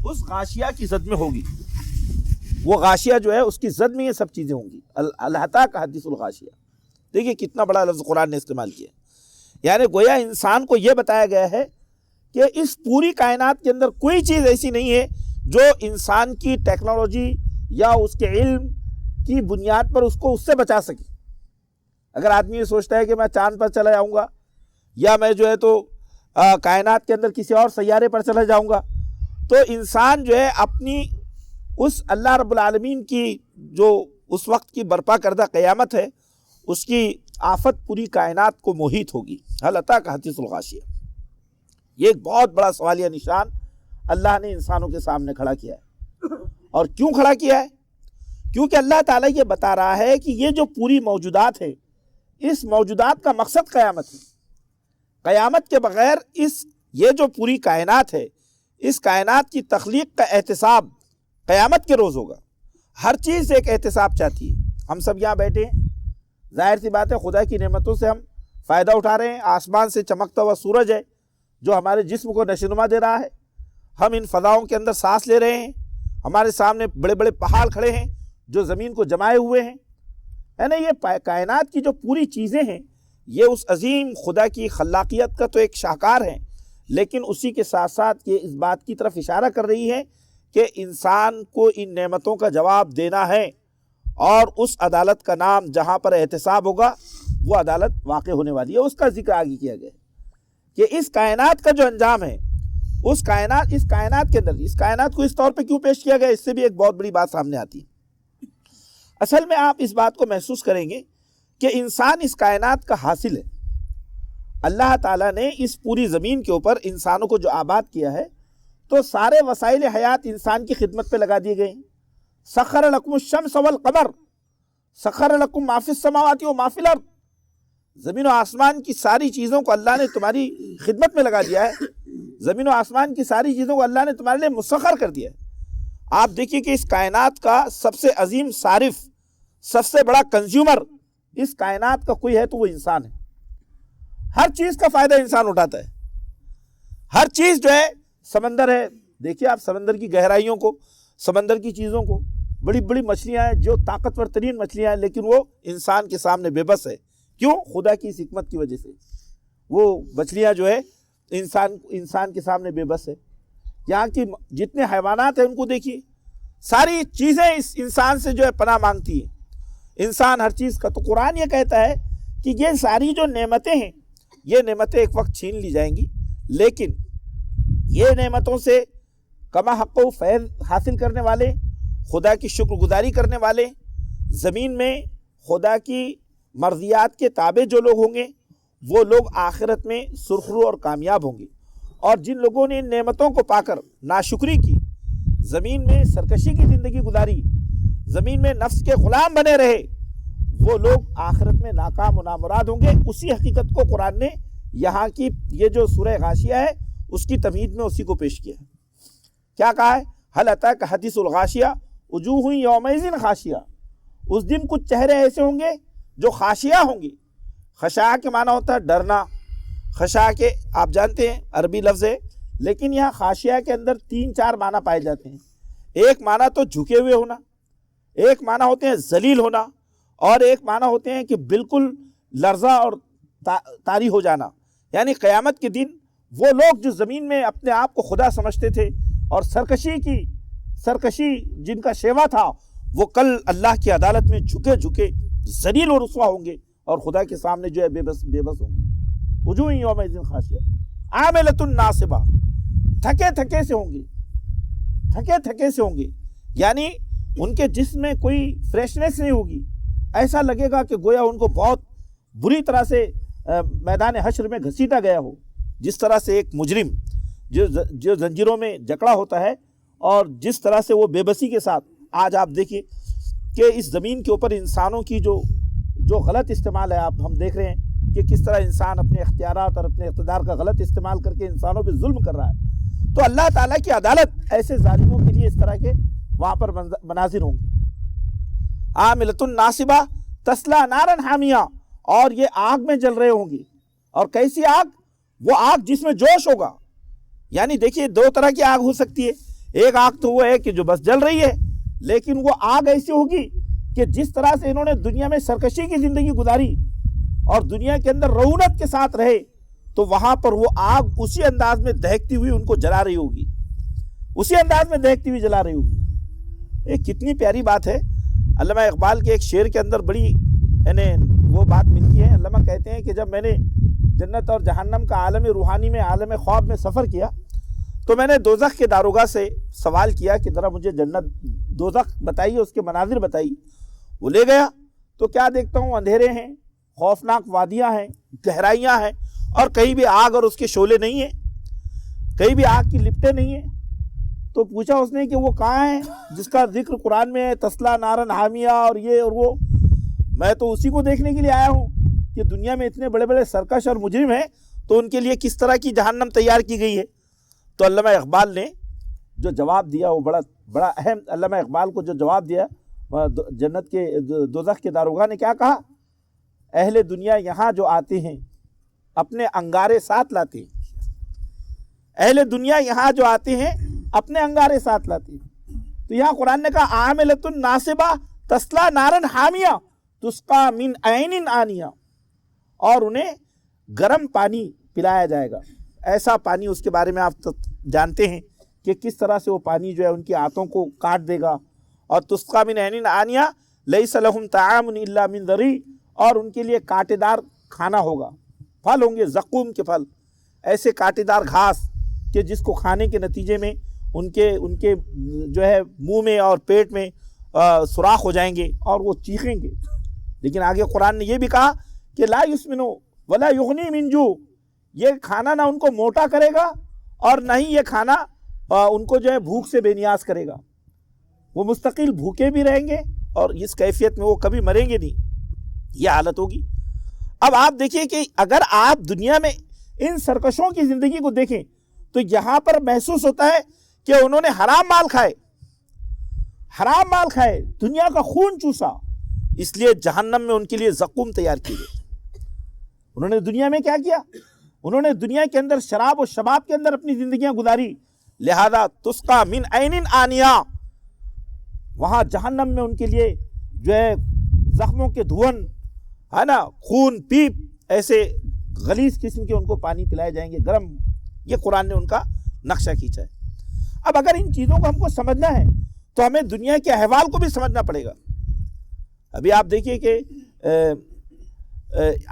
اس غاشیہ کی زد میں ہوگی. وہ غاشیہ جو ہے اس کی زد میں یہ سب چیزیں ہوں گی. الحتا کا حدیث الغاشیہ. دیکھیے کتنا بڑا لفظ قرآن نے استعمال کیا. یعنی گویا انسان کو یہ بتایا گیا ہے کہ اس پوری کائنات کے اندر کوئی چیز ایسی نہیں ہے جو انسان کی ٹیکنالوجی یا اس کے علم کی بنیاد پر اس کو اس سے بچا سکے. اگر آدمی یہ سوچتا ہے کہ میں چاند پر چلا جاؤں گا یا میں جو ہے تو کائنات کے اندر کسی اور سیارے پر چلا جاؤں گا، تو انسان جو ہے اپنی اس اللہ رب العالمین کی جو اس وقت کی برپا کردہ قیامت ہے اس کی آفت پوری کائنات کو محیط ہوگی. حل اتی کا حدیث الغاشیہ. یہ ایک بہت بڑا سوالیہ نشان اللہ نے انسانوں کے سامنے کھڑا کیا ہے. اور کیوں کھڑا کیا ہے؟ کیونکہ اللہ تعالیٰ یہ بتا رہا ہے کہ یہ جو پوری موجودات ہے اس موجودات کا مقصد قیامت ہے. قیامت کے بغیر یہ جو پوری کائنات ہے اس کائنات کی تخلیق کا احتساب قیامت کے روز ہوگا. ہر چیز ایک احتساب چاہتی ہے. ہم سب یہاں بیٹھے ہیں، ظاہر سی بات ہے خدا کی نعمتوں سے ہم فائدہ اٹھا رہے ہیں. آسمان سے چمکتا ہوا سورج ہے جو ہمارے جسم کو نشوونما دے رہا ہے. ہم ان فضاؤں کے اندر سانس لے رہے ہیں. ہمارے سامنے بڑے بڑے پہاڑ کھڑے ہیں جو زمین کو جمائے ہوئے ہیں. یعنی یہ کائنات کی جو پوری چیزیں ہیں یہ اس عظیم خدا کی خلاقیت کا تو ایک شاہکار ہے، لیکن اسی کے ساتھ ساتھ یہ اس بات کی طرف اشارہ کر رہی ہے کہ انسان کو ان نعمتوں کا جواب دینا ہے، اور اس عدالت کا نام جہاں پر احتساب ہوگا وہ عدالت واقع ہونے والی ہے. اس کا ذکر آگے کیا گیا کہ اس کائنات کا جو انجام ہے اس کائنات کے اندر اس کائنات کو اس طور پہ کیوں پیش کیا گیا، اس سے بھی ایک بہت بڑی بات سامنے آتی ہے. اصل میں آپ اس بات کو محسوس کریں گے کہ انسان اس کائنات کا حاصل ہے. اللہ تعالیٰ نے اس پوری زمین کے اوپر انسانوں کو جو آباد کیا ہے تو سارے وسائل حیات انسان کی خدمت پہ لگا دیے گئے ہیں. سخر لکم الشمس والقمر سخر لکم ما فی السماوات و ما فی الارض. زمین و آسمان کی ساری چیزوں کو اللہ نے تمہاری خدمت میں لگا دیا ہے. زمین و آسمان کی ساری چیزوں کو اللہ نے تمہارے لیے مسخر کر دیا ہے. آپ دیکھیے کہ اس کائنات کا سب سے عظیم صارف، سب سے بڑا کنزیومر اس کائنات کا کوئی ہے تو وہ انسان ہے. ہر چیز کا فائدہ انسان اٹھاتا ہے. ہر چیز جو ہے، سمندر ہے، دیکھیے آپ سمندر کی گہرائیوں کو، سمندر کی چیزوں کو. بڑی بڑی مچھلیاں ہیں جو طاقتور ترین مچھلیاں ہیں، لیکن وہ انسان کے سامنے بے بس ہے. کیوں؟ خدا کی اس حکمت کی وجہ سے وہ مچھلیاں جو ہے انسان کے سامنے بے بس ہے. یہاں کی جتنے حیوانات ہیں ان کو دیکھیے، ساری چیزیں اس انسان سے جو ہے پناہ مانگتی ہیں. انسان ہر چیز کا، تو قرآن یہ کہتا ہے کہ یہ ساری جو نعمتیں ہیں یہ نعمتیں ایک وقت چھین لی جائیں گی، لیکن یہ نعمتوں سے کما حق و فیض حاصل کرنے والے، خدا کی شکر گزاری کرنے والے، زمین میں خدا کی مرضیات کے تابع جو لوگ ہوں گے وہ لوگ آخرت میں سرخرو اور کامیاب ہوں گے. اور جن لوگوں نے ان نعمتوں کو پا کر ناشکری کی، زمین میں سرکشی کی زندگی گزاری، زمین میں نفس کے غلام بنے رہے، وہ لوگ آخرت میں ناکام و نامراد ہوں گے. اسی حقیقت کو قرآن نے یہاں کی یہ جو سورہ غاشیہ ہے اس کی تمہید میں اسی کو پیش کیا ہے. کیا کہا ہے؟ حل اتی کا حدیث الغاشیہ وجوہ یومئذ خاشیہ. اس دن کچھ چہرے ایسے ہوں گے جو خاشیہ ہوں گے. خشاع کے معنی ہوتا ہے ڈرنا. خشاع کے آپ جانتے ہیں عربی لفظ ہے، لیکن یہاں خاشیہ کے اندر 3-4 معنی پائے جاتے ہیں. ایک معنی تو جھکے ہوئے ہونا، ایک معنی ہوتے ہیں ذلیل ہونا، اور ایک معنی ہوتے ہیں کہ بالکل لرزہ اور طاری ہو جانا. یعنی قیامت کے دن وہ لوگ جو زمین میں اپنے آپ کو خدا سمجھتے تھے اور سرکشی جن کا شیوا تھا، وہ کل اللہ کی عدالت میں جھکے ذلیل اور رسوا ہوں گے اور خدا کے سامنے جو ہے بے بس ہوں گے. وجوہ یومئذ خاشیہ عاملۃ ناصبہ. تھکے سے ہوں گے، یعنی ان کے جسم میں کوئی فریشنس نہیں ہوگی. ایسا لگے گا کہ گویا ان کو بہت بری طرح سے میدان حشر میں گھسیٹا گیا ہو. جس طرح سے ایک مجرم جو زنجیروں میں جکڑا ہوتا ہے اور جس طرح سے وہ بے بسی کے ساتھ، آج آپ دیکھیے کہ اس زمین کے اوپر انسانوں کی جو غلط استعمال ہے، ہم دیکھ رہے ہیں کہ کس طرح انسان اپنے اختیارات اور اپنے اقتدار کا غلط استعمال کر کے انسانوں پہ ظلم کر رہا ہے. تو اللہ تعالیٰ کی عدالت ایسے ظالموں کے لیے اس طرح کے وہاں پر مناظر ہوں گے. عاملۃ ناصبہ تسلا نارا حامیہ. اور یہ آگ میں جل رہے ہوں گے. اور کیسی آگ؟ وہ آگ جس میں جوش ہوگا. یعنی دیکھیے 2 طرح کی آگ ہو سکتی ہے. ایک آگ تو وہ ہے کہ جو بس جل رہی ہے، لیکن وہ آگ ایسی ہوگی کہ جس طرح سے انہوں نے دنیا میں سرکشی کی زندگی گزاری اور دنیا کے اندر رعونت کے ساتھ رہے، تو وہاں پر وہ آگ اسی انداز میں دہکتی ہوئی ان کو جلا رہی ہوگی، اسی انداز میں دہکتی ہوئی جلا رہی ہوگی۔ یہ کتنی پیاری بات ہے۔ علامہ اقبال کے ایک شعر کے اندر بڑی وہ بات ملتی ہے۔ علامہ کہتے ہیں کہ جب میں نے جنت اور جہنم کا عالم روحانی میں، عالم خواب میں سفر کیا، تو میں نے دوزخ کے داروغہ سے سوال کیا کہ ذرا مجھے جنت دوزخ بتائیے، اس کے مناظر بتائیے۔ وہ لے گیا تو کیا دیکھتا ہوں، اندھیرے ہیں، خوفناک وادیاں ہیں، گہرائیاں ہیں، اور کہیں بھی آگ اور اس کے شعلے نہیں ہیں، کہیں بھی آگ کی لپٹیں نہیں ہیں۔ تو پوچھا اس نے کہ وہ کہاں ہے جس کا ذکر قرآن میں ہے، تسلا نارن حامیہ اور یہ اور وہ؟ میں تو اسی کو دیکھنے کے لیے آیا ہوں کہ دنیا میں اتنے بڑے بڑے سرکش اور مجرم ہیں، تو ان کے لیے کس طرح کی جہنم تیار کی گئی ہے۔ تو علامہ اقبال نے جو جواب دیا وہ بڑا اہم، علامہ اقبال کو جو جواب دیا جنت کے دوزخ کے داروغہ نے کیا کہا؟ اہل دنیا یہاں جو آتے ہیں اپنے انگارے ساتھ لاتے ہیں، اہل دنیا یہاں جو آتے ہیں اپنے انگارے ساتھ لاتے ہیں۔ تو یہاں قرآن نے کہا عاملۃ ناصبہ تسلا نارن حامیہ تسقا من عین آنیہ، اور انہیں گرم پانی پلایا جائے گا، ایسا پانی، اس کے بارے میں آپ جانتے ہیں کہ کس طرح سے وہ پانی جو ہے ان کی آنتوں کو کاٹ دے گا۔ اور تسقا من عین آنیہ لیس لہم طعام الا من ضریع، اور ان کے لیے کانٹے دار کھانا ہوگا، پھل ہوں گے، زقوم کے پھل، ایسے کانٹے دار گھاس کہ جس کو کھانے کے نتیجے میں ان کے جو ہے منہ میں اور پیٹ میں سوراخ ہو جائیں گے اور وہ چیخیں گے۔ لیکن آگے قرآن نے یہ بھی کہا کہ لا یسمن ولا یغنی من جوع، یہ کھانا نہ ان کو موٹا کرے گا اور نہ ہی یہ کھانا ان کو جو ہے بھوک سے بے نیاز کرے گا۔ وہ مستقل بھوکے بھی رہیں گے اور اس کیفیت میں وہ کبھی مریں گے نہیں، یہ حالت ہوگی۔ اب آپ دیکھیے کہ اگر آپ دنیا میں ان سرکشوں کی زندگی کو دیکھیں تو یہاں پر محسوس ہوتا ہے کہ انہوں نے حرام مال کھائے، دنیا کا خون چوسا، اس لیے جہنم میں ان کے لیے زقوم تیار کی گئی۔ انہوں نے دنیا میں کیا کیا؟ انہوں نے دنیا کے اندر شراب و شباب کے اندر اپنی زندگیاں گزاری، لہذا تسقا من عین آنیہ، وہاں جہنم میں ان کے لیے جو ہے زخموں کے دھون ہے نا، خون پیپ، ایسے غلیظ قسم کے ان کو پانی پلائے جائیں گے، گرم۔ یہ قرآن نے ان کا نقشہ کھینچا ہے۔ اب اگر ان چیزوں کو ہم کو سمجھنا ہے تو ہمیں دنیا کے احوال کو بھی سمجھنا پڑے گا۔ ابھی آپ دیکھیے کہ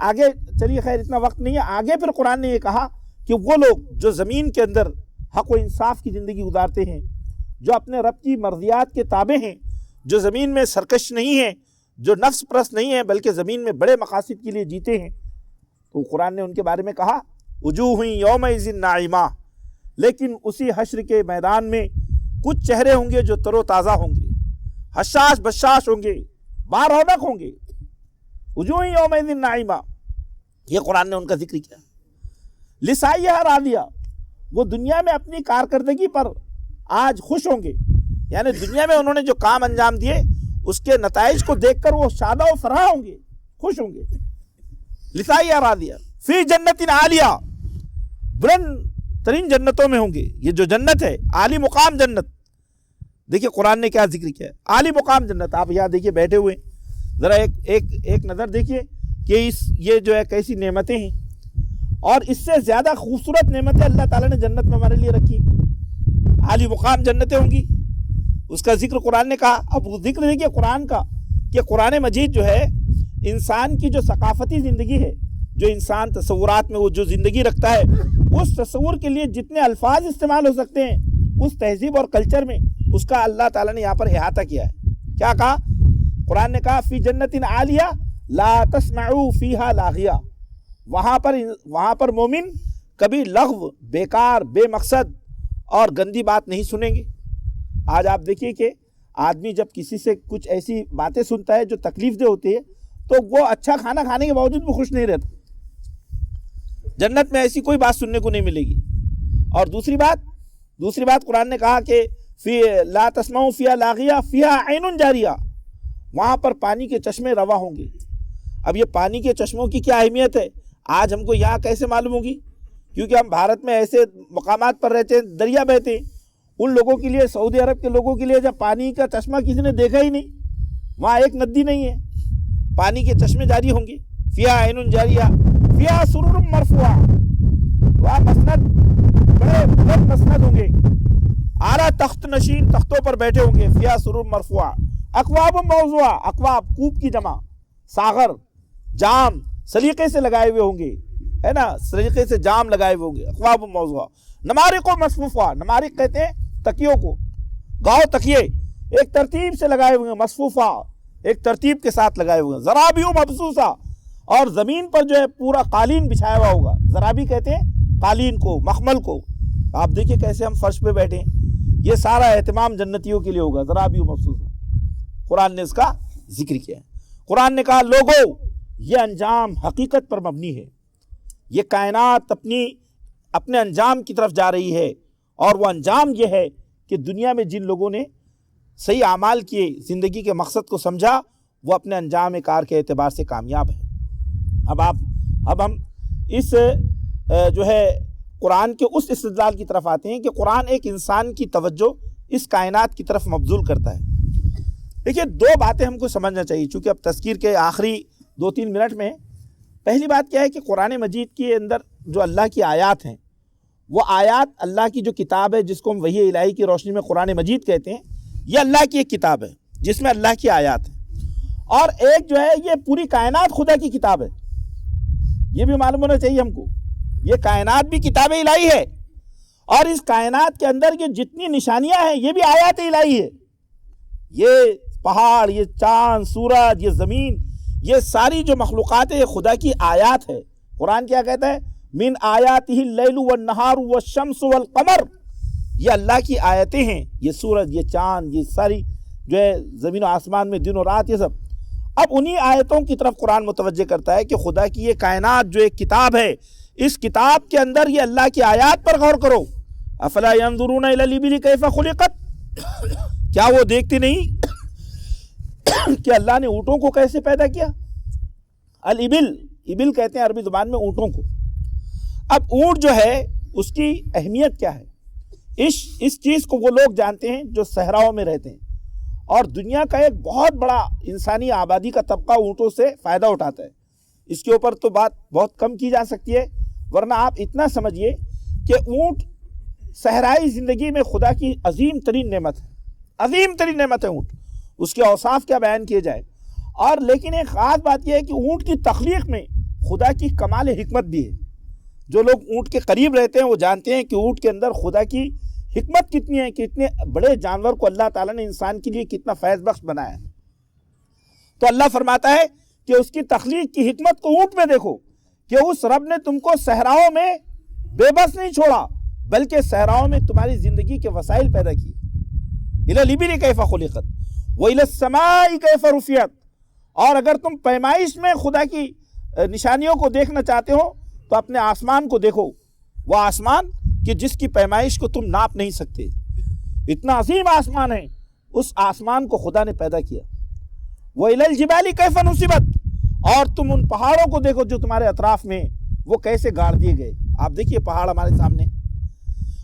آگے چلیے، خیر اتنا وقت نہیں ہے، آگے پھر قرآن نے یہ کہا کہ وہ لوگ جو زمین کے اندر حق و انصاف کی زندگی گزارتے ہیں، جو اپنے رب کی مرضیات کے تابع ہیں، جو زمین میں سرکش نہیں ہیں، جو نفس پرست نہیں ہیں بلکہ زمین میں بڑے مقاصد کے لیے جیتے ہیں، تو قرآن نے ان کے بارے میں کہا وجوہ یومئذ ناعمہ، لیکن اسی حشر کے میدان میں کچھ چہرے ہوں گے جو تر و تازہ ہوں گے، حشاش بشاش ہوں گے، بارونق ہوں گے۔ وجوہ یومئذ ناعمہ، یہ قرآن نے ان کا ذکر کیا۔ لسعیہا راضیہ، وہ دنیا میں اپنی کارکردگی پر آج خوش ہوں گے، یعنی دنیا میں انہوں نے جو کام انجام دیے اس کے نتائج کو دیکھ کر وہ شادہ و فرح ہوں گے، خوش ہوں گے۔ لسعیہا راضیہ فی جنت عالیہ، بلند ترین جنتوں میں ہوں گے۔ یہ جو جنت ہے عالی مقام جنت، دیکھیے قرآن نے کیا ذکر کیا ہے، عالی مقام جنت۔ آپ یہاں دیکھیے بیٹھے ہوئے، ذرا ایک نظر دیکھیے کہ یہ جو ہے کیسی نعمتیں ہیں، اور اس سے زیادہ خوبصورت نعمتیں اللہ تعالیٰ نے جنت میں ہمارے لیے رکھی، عالی مقام جنتیں ہوں گی، اس کا ذکر قرآن نے کہا۔ اب وہ ذکر دیکھیے قرآن کا کہ قرآن مجید جو ہے انسان کی جو ثقافتی زندگی ہے، جو انسان تصورات میں وہ جو زندگی رکھتا ہے، اس تصور کے لیے جتنے الفاظ استعمال ہو سکتے ہیں اس تہذیب اور کلچر میں، اس کا اللہ تعالیٰ نے یہاں پر احاطہ کیا ہے۔ کیا کہا قرآن نے؟ کہا فی جنت عالیہ لا تسمعوا فیہا لاغیہ، وہاں پر مومن کبھی لغو، بیکار، بے مقصد اور گندی بات نہیں سنیں گے۔ آج آپ دیکھیے کہ آدمی جب کسی سے کچھ ایسی باتیں سنتا ہے جو تکلیف دہ ہوتی ہے تو وہ اچھا کھانا کھانے کے باوجود بھی خوش نہیں رہتا۔ جنت میں ایسی کوئی بات سننے کو نہیں ملے گی۔ اور دوسری بات قرآن نے کہا کہ فی لا تسمعوا فیہا لاغیہ فیہا عین جاریہ، وہاں پر پانی کے چشمے رواں ہوں گے۔ اب یہ پانی کے چشموں کی کیا اہمیت ہے آج ہم کو یہاں کیسے معلوم ہوگی؟ کیونکہ ہم بھارت میں ایسے مقامات پر رہتے ہیں، دریا بہتے ہیں، ان لوگوں کے لیے, سعودی عرب کے لوگوں کے لیے جب پانی کا چشمہ کسی نے دیکھا ہی نہیں, وہاں ایک ندی نہیں ہے, پانی کے چشمے جاری ہوں گے, فیہا عین جاریہ فیہا سرر مرفوعہ, وہاں مسند, بڑے بلند مسند ہوں گے, اعلیٰ تخت نشین تختوں پر بیٹھے ہوں گے, فیہا سرر مرفوعہ, اکواب موضوعہ, اکواب کوب کی جمع, ساغر جام سلیقے سے لگائے ہوئے ہوں گے, ہے نا, سلیقے سے جام لگائے ہوئے ہوں گے, اکواب موضوعہ, نمارق و مصفوفہ, نمارق کہتے ہیں تکیوں کو, گاؤ تکیے ایک ترتیب سے لگائے ہوئے ہیں, مصفوفہ ایک ترتیب کے ساتھ لگائے ہوئے ہیں, زرابیو مبثوثہ, اور زمین پر جو ہے پورا قالین بچھایا ہوا ہوگا, زرابی کہتے ہیں قالین کو, مخمل کو. آپ دیکھیں کیسے ہم فرش پہ بیٹھے ہیں, یہ سارا اہتمام جنتیوں کے لیے ہوگا, زرابیو مبثوثہ. قرآن نے اس کا ذکر کیا ہے. قرآن نے کہا لوگو یہ انجام حقیقت پر مبنی ہے, یہ کائنات اپنے انجام کی طرف جا رہی ہے, اور وہ انجام یہ ہے کہ دنیا میں جن لوگوں نے صحیح اعمال کیے, زندگی کے مقصد کو سمجھا, وہ اپنے انجام کار کے اعتبار سے کامیاب ہے. اب ہم اس جو ہے قرآن کے اس استدلال کی طرف آتے ہیں کہ قرآن ایک انسان کی توجہ اس کائنات کی طرف مبذول کرتا ہے. دیکھیے دو باتیں ہم کو سمجھنا چاہیے, چونکہ اب تذکیر کے آخری 2-3 منٹ میں. پہلی بات کیا ہے کہ قرآن مجید کے اندر جو اللہ کی آیات ہیں, وہ آیات اللہ کی جو کتاب ہے, جس کو ہم وحی الہی کی روشنی میں قرآن مجید کہتے ہیں, یہ اللہ کی ایک کتاب ہے جس میں اللہ کی آیات ہیں, اور ایک جو ہے یہ پوری کائنات خدا کی کتاب ہے. یہ بھی معلوم ہونا چاہیے ہم کو, یہ کائنات بھی کتاب الہی ہے, اور اس کائنات کے اندر یہ جتنی نشانیاں ہیں یہ بھی آیات الہی ہے. یہ پہاڑ, یہ چاند, سورج, یہ زمین, یہ ساری جو مخلوقات ہے یہ خدا کی آیات ہے. قرآن کیا کہتا ہے, من آیاتہ اللیل والنہار والشمس والقمر, یہ اللہ کی آیتیں ہیں, یہ سورج, یہ چاند, یہ ساری جو ہے زمین و آسمان میں دن و رات, یہ سب. اب انہی آیتوں کی طرف قرآن متوجہ کرتا ہے کہ خدا کی یہ کائنات جو ایک کتاب ہے, اس کتاب کے اندر یہ اللہ کی آیات پر غور کرو. افلا ينظرون الى الابل کیف خلقت, کیا وہ دیکھتے نہیں کہ اللہ نے اونٹوں کو کیسے پیدا کیا. الابل, ابل کہتے ہیں عربی زبان میں اونٹوں کو. اب اونٹ جو ہے اس کی اہمیت کیا ہے, اس چیز کو وہ لوگ جانتے ہیں جو صحراؤں میں رہتے ہیں, اور دنیا کا ایک بہت بڑا انسانی آبادی کا طبقہ اونٹوں سے فائدہ اٹھاتا ہے. اس کے اوپر تو بات بہت کم کی جا سکتی ہے, ورنہ آپ اتنا سمجھیے کہ اونٹ صحرائی زندگی میں خدا کی عظیم ترین نعمت ہے, عظیم ترین نعمت ہے اونٹ. اس کے اوصاف کیا بیان کیے جائے. اور لیکن ایک خاص بات یہ ہے کہ اونٹ کی تخلیق میں خدا کی کمال حکمت بھی ہے. جو لوگ اونٹ کے قریب رہتے ہیں وہ جانتے ہیں کہ اونٹ کے اندر خدا کی حکمت کتنی ہے, کہ اتنے بڑے جانور کو اللہ تعالیٰ نے انسان کے لیے کتنا فیض بخش بنایا ہے. تو اللہ فرماتا ہے کہ اس کی تخلیق کی حکمت کو اونٹ میں دیکھو, کہ اس رب نے تم کو صحراؤں میں بے بس نہیں چھوڑا, بلکہ صحراؤں میں تمہاری زندگی کے وسائل پیدا کیے. الی الابل کیف خلقت والی السماء کیف رفعت, اور اگر تم پیمائش میں خدا کی نشانیوں کو دیکھنا چاہتے ہو تو اپنے آسمان کو دیکھو, وہ آسمان کہ جس کی پیمائش کو تم ناپ نہیں سکتے, اتنا عظیم آسمان ہے, اس آسمان کو خدا نے پیدا کیا. وَإِلَى الْجِبَالِ كَيْفَ نُصِبَتْ, اور تم ان پہاڑوں کو دیکھو جو تمہارے اطراف میں, وہ کیسے گاڑ دیے گئے. آپ دیکھیے پہاڑ ہمارے سامنے,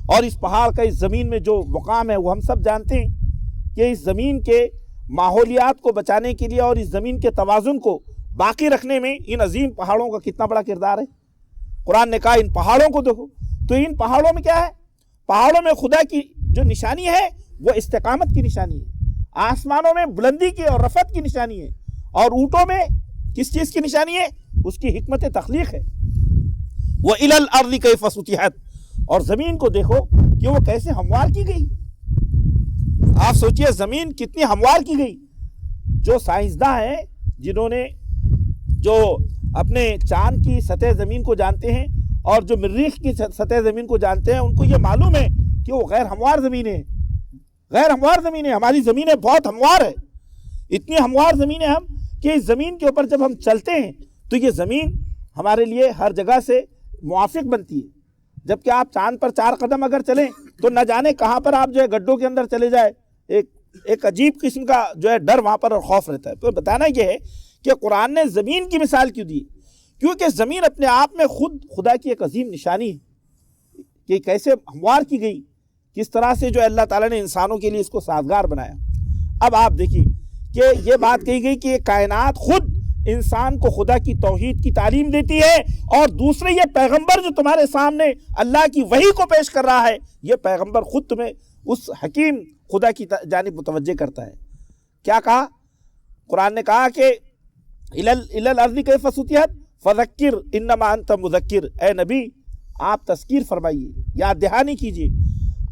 اور اس پہاڑ کا اس زمین میں جو مقام ہے وہ ہم سب جانتے ہیں کہ اس زمین کے ماحولیات کو بچانے کے لیے اور اس زمین کے توازن کو باقی رکھنے میں ان عظیم پہاڑوں کا کتنا بڑا کردار ہے. قرآن نے کہا ان پہاڑوں کو دیکھو, تو ان پہاڑوں میں کیا ہے, پہاڑوں میں خدا کی جو نشانی ہے وہ استقامت کی نشانی ہے, آسمانوں میں بلندی کی اور رفعت کی نشانی ہے, اور اونٹوں میں کس چیز کی نشانی ہے, اس کی حکمت تخلیق ہے. وَإِلَى الْأَرْضِ كَيْفَ سُطِحَتْ, اور زمین کو دیکھو کہ وہ کیسے ہموار کی گئی. آپ سوچئے زمین کتنی ہموار کی گئی. جو سائنسداں ہیں جنہوں نے جو اپنے چاند کی سطح زمین کو جانتے ہیں اور جو مریخ کی سطح زمین کو جانتے ہیں, ان کو یہ معلوم ہے کہ وہ غیر ہموار زمینیں ہیں. غیر ہموار زمینیں, ہماری زمینیں بہت ہموار ہے. اتنی ہموار زمینیں ہم کہ اس زمین کے اوپر جب ہم چلتے ہیں تو یہ زمین ہمارے لیے ہر جگہ سے موافق بنتی ہے. جبکہ آپ چاند پر 4 قدم اگر چلیں تو نہ جانے کہاں پر آپ جو ہے گڈھوں کے اندر چلے جائے, ایک عجیب قسم کا جو ہے ڈر وہاں پر اور خوف رہتا ہے. تو بتانا یہ ہے کہ قرآن نے زمین کی مثال کیوں دی, کیونکہ زمین اپنے آپ میں خود خدا کی ایک عظیم نشانی ہے کہ کیسے ہموار کی گئی, کس طرح سے جو اللہ تعالیٰ نے انسانوں کے لیے اس کو سازگار بنایا۔ اب آپ دیکھیے کہ یہ بات کہی گئی کہ یہ کائنات خود انسان کو خدا کی توحید کی تعلیم دیتی ہے، اور دوسرے یہ پیغمبر جو تمہارے سامنے اللہ کی وحی کو پیش کر رہا ہے، یہ پیغمبر خود تمہیں اس حکیم خدا کی جانب متوجہ کرتا ہے۔ کیا کہا؟ قرآن نے کہا کہ اِلَى الْأَرْضِ كَيْفَ سُطِحَتْ فَذَكِّرْ إِنَّمَا أَنْتَ مُذَكِّرْ، اے نبی آپ تذکیر فرمائیے، یاد دہانی کیجیے،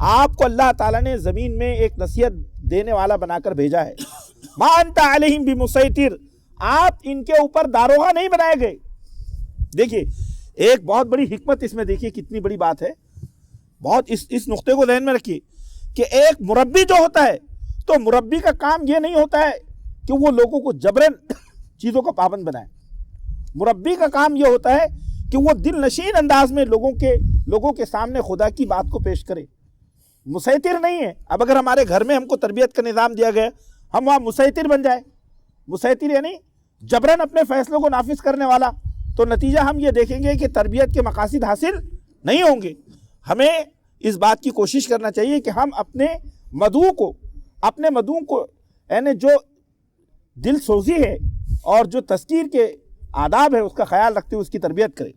آپ کو اللہ تعالیٰ نے زمین میں ایک نصیحت دینے والا بنا کر بھیجا ہے۔ مَا أَنْتَ عَلَيْهِمْ بِمُسَيْطِرْ، آپ ان کے اوپر داروغہ نہیں بنائے گئے۔ دیکھیے ایک بہت بڑی حکمت اس میں، دیکھیے کتنی بڑی بات ہے، بہت اس نقطے کو ذہن میں رکھیے کہ ایک مربی جو ہوتا ہے تو مربی کا کام یہ نہیں ہوتا ہے کہ وہ لوگوں کو جبراً چیزوں کا پابند بنائے۔ مربی کا کام یہ ہوتا ہے کہ وہ دل نشین انداز میں لوگوں کے سامنے خدا کی بات کو پیش کرے، مسیطر نہیں ہے۔ اب اگر ہمارے گھر میں ہم کو تربیت کا نظام دیا گیا، ہم وہاں مسیطر بن جائے، مسیطر یعنی جبراً اپنے فیصلوں کو نافذ کرنے والا، تو نتیجہ ہم یہ دیکھیں گے کہ تربیت کے مقاصد حاصل نہیں ہوں گے۔ ہمیں اس بات کی کوشش کرنا چاہیے کہ ہم اپنے مدعو کو یعنی جو دل سوزی ہے اور جو تذکیر کے آداب ہے اس کا خیال رکھتے ہوئے اس کی تربیت کریں۔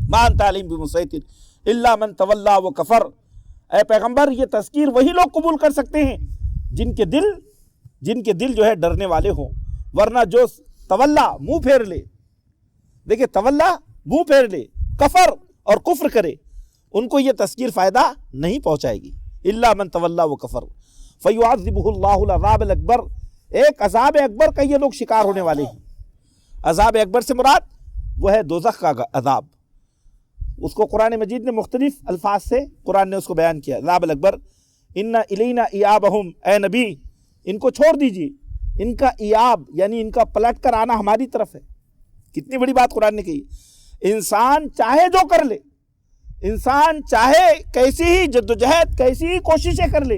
مَا أَنْتَ عَلَيْهِمْ بِمُسَيْطِرْ إِلَّا مَنْ تَوَلَّىٰ وَكَفَرَ، اے پیغمبر یہ تذکیر وہی لوگ قبول کر سکتے ہیں جن کے دل جو ہے ڈرنے والے ہوں، ورنہ جو تولا منہ پھیر لے، دیکھیں تولا منہ پھیر لے، کفر اور کفر کرے، ان کو یہ تذکیر فائدہ نہیں پہنچائے گی۔ الا من تولا وکفر فیعذبہ اللہ العذاب الاکبر، ایک عذاب اکبر کا یہ لوگ شکار ہونے والے ہیں۔ عذاب اکبر سے مراد وہ ہے دوزخ کا عذاب، اس کو قرآن مجید نے مختلف الفاظ سے قرآن نے اس کو بیان کیا۔ عذاب الاکبر ان الینا ایابہم، اے نبی ان کو چھوڑ دیجیے، ان کا ایاب یعنی ان کا پلٹ کر آنا ہماری طرف ہے۔ کتنی بڑی بات قرآن نے کہی۔ انسان چاہے جو کر لے، انسان چاہے کیسی ہی جدوجہد کیسی ہی کوششیں کر لے،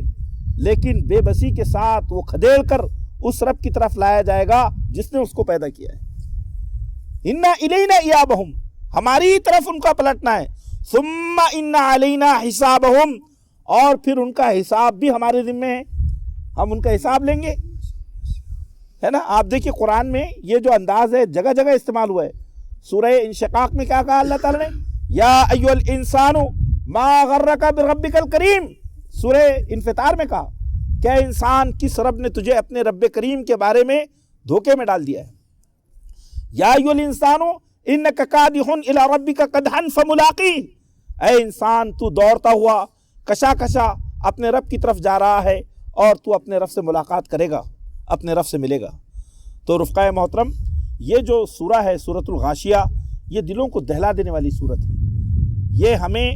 لیکن بے بسی کے ساتھ وہ کھدیڑ کر اس رب کی طرف لایا جائے گا جس نے اس کو پیدا کیا ہے۔ انا الینا ایابہم، ہماری ہی طرف ان کا پلٹنا ہے۔ ثم ان علینا حسابہم، اور پھر ان کا حساب بھی ہمارے ذمہ ہے، ہم ان کا حساب لیں گے، ہے نا۔ آپ دیکھیں قرآن میں یہ جو انداز ہے جگہ جگہ استعمال ہوا ہے۔ سورہ انشقاق میں کیا کہا اللہ تعالیٰ نے؟ یا ایھا الانسان ما غرک بربک الکریم۔ سورہ انفطار میں کہا کہ اے انسان کس رب نے تجھے اپنے رب کریم کے بارے میں دھوکے میں ڈال دیا ہے۔ یا ایھا الانسان انک کادح الی ربک قدحا فملاقیہ، اے انسان تو دوڑتا ہوا کشا کشا اپنے رب کی طرف جا رہا ہے اور تو اپنے رب سے ملاقات کرے گا، اپنے رب سے ملے گا۔ تو رفقائے محترم، یہ جو سورہ ہے سورۃ الغاشیہ، یہ دلوں کو دہلا دینے والی سورت ہے۔ یہ ہمیں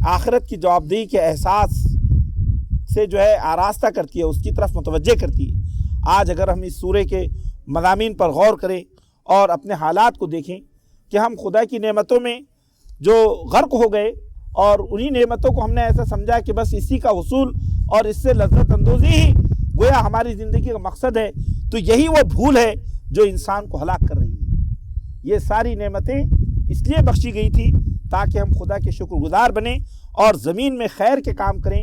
آخرت کی جوابدہی کے احساس سے جو ہے آراستہ کرتی ہے، اس کی طرف متوجہ کرتی ہے۔ آج اگر ہم اس سورہ کے مضامین پر غور کریں اور اپنے حالات کو دیکھیں کہ ہم خدا کی نعمتوں میں جو غرق ہو گئے اور انہی نعمتوں کو ہم نے ایسا سمجھا کہ بس اسی کا حصول اور اس سے لذت اندوزی ہی گویا ہماری زندگی کا مقصد ہے، تو یہی وہ بھول ہے جو انسان کو ہلاک کر رہی ہے۔ یہ ساری نعمتیں اس لیے بخشی گئی تھی تاکہ ہم خدا کے شکر گزار بنیں اور زمین میں خیر کے کام کریں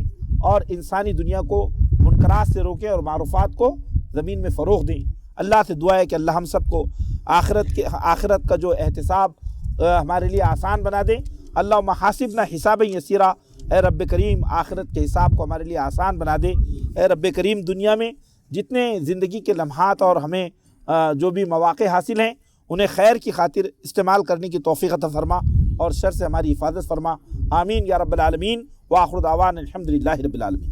اور انسانی دنیا کو منکرات سے روکیں اور معروفات کو زمین میں فروغ دیں۔ اللہ سے دعا ہے کہ اللہ ہم سب کو آخرت کا جو احتساب ہمارے لیے آسان بنا دیں۔ اللہم حاسبنا حسابا یسیرا، اے رب کریم آخرت کے حساب کو ہمارے لیے آسان بنا دے۔ اے رب کریم دنیا میں جتنے زندگی کے لمحات اور ہمیں جو بھی مواقع حاصل ہیں انہیں خیر کی خاطر استعمال کرنے کی توفیق عطا فرما اور شر سے ہماری حفاظت فرما۔ آمین یا رب العالمین۔ وآخر دعوانا الحمدللہ رب العالمین۔